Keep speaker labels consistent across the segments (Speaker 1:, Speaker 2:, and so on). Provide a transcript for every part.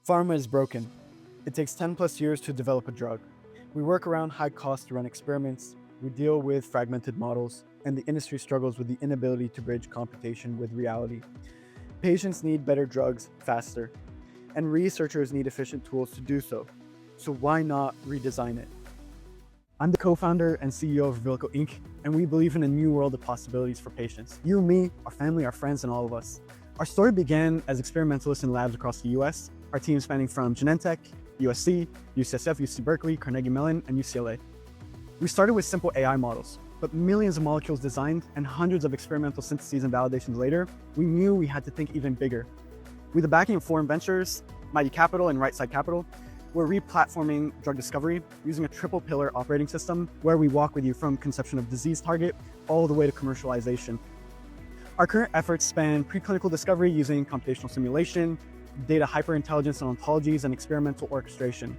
Speaker 1: Pharma is broken. It takes 10 plus years to develop a drug. We work around high costs to run experiments, we deal with fragmented models, and the industry struggles with the inability to bridge computation with reality. Patients need better drugs faster, and researchers need efficient tools to do so. So why not redesign it? I'm the co-founder and CEO of Revilico Inc., and we believe in a new world of possibilities for patients. You, me, our family, our friends, and all of us. Our story began as experimentalists in labs across the US, our team spanning from Genentech, USC, UCSF, UC Berkeley, Carnegie Mellon, and UCLA. We started with simple AI models, but millions of molecules designed and hundreds of experimental syntheses and validations later, we knew we had to think even bigger. With the backing of foreign ventures, Mighty Capital and Right Side Capital, we're re-platforming drug discovery using a triple pillar operating system where we walk with you from conception of disease target all the way to commercialization. Our current efforts span preclinical discovery using computational simulation, data hyperintelligence and ontologies, and experimental orchestration.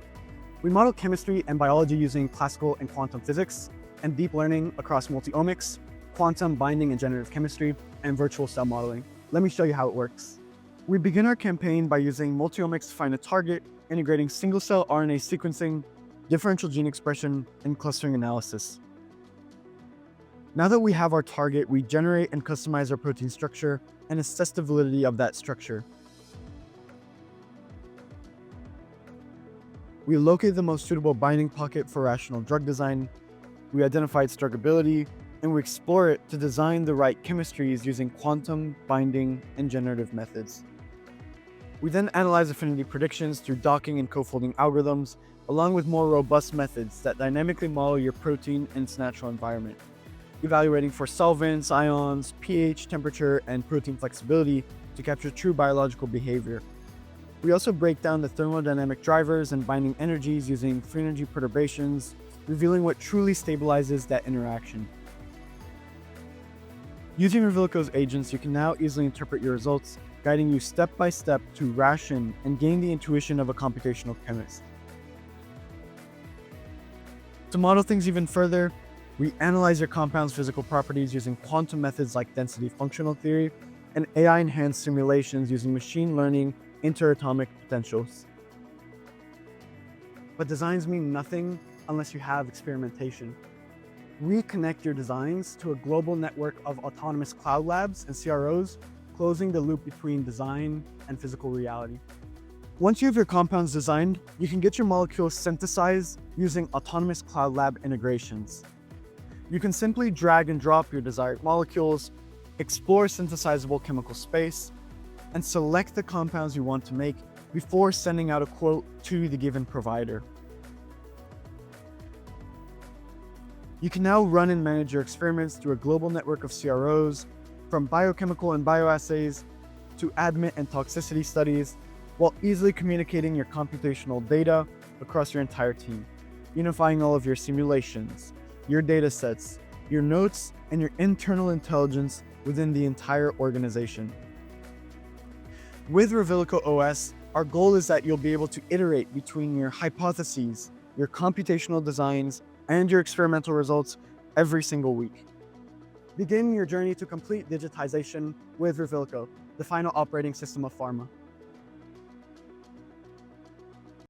Speaker 1: We model chemistry and biology using classical and quantum physics, and deep learning across multi-omics, quantum binding and generative chemistry, and virtual cell modeling. Let me show you how it works. We begin our campaign by using multi-omics to find a target, integrating single-cell RNA sequencing, differential gene expression, and clustering analysis. Now that we have our target, we generate and customize our protein structure and assess the validity of that structure. We locate the most suitable binding pocket for rational drug design, we identify its druggability, and we explore it to design the right chemistries using quantum, binding, and generative methods. We then analyze affinity predictions through docking and co-folding algorithms, along with more robust methods that dynamically model your protein in its natural environment, evaluating for solvents, ions, pH, temperature, and protein flexibility to capture true biological behavior. We also break down the thermodynamic drivers and binding energies using free energy perturbations, revealing what truly stabilizes that interaction. Using Revilico's agents, you can now easily interpret your results, guiding you step by step to ration and gain the intuition of a computational chemist. To model things even further, we analyze your compound's physical properties using quantum methods like density functional theory and AI-enhanced simulations using machine learning interatomic potentials. But designs mean nothing unless you have experimentation. We connect your designs to a global network of autonomous cloud labs and CROs, closing the loop between design and physical reality. Once you have your compounds designed, you can get your molecules synthesized using autonomous cloud lab integrations. You can simply drag and drop your desired molecules, explore synthesizable chemical space, and select the compounds you want to make before sending out a quote to the given provider. You can now run and manage your experiments through a global network of CROs, from biochemical and bioassays to admit and toxicity studies, while easily communicating your computational data across your entire team, unifying all of your simulations, your data sets, your notes, and your internal intelligence within the entire organization. With Revilico OS, our goal is that you'll be able to iterate between your hypotheses, your computational designs, and your experimental results every single week. Begin your journey to complete digitization with Revilico, the final operating system of pharma.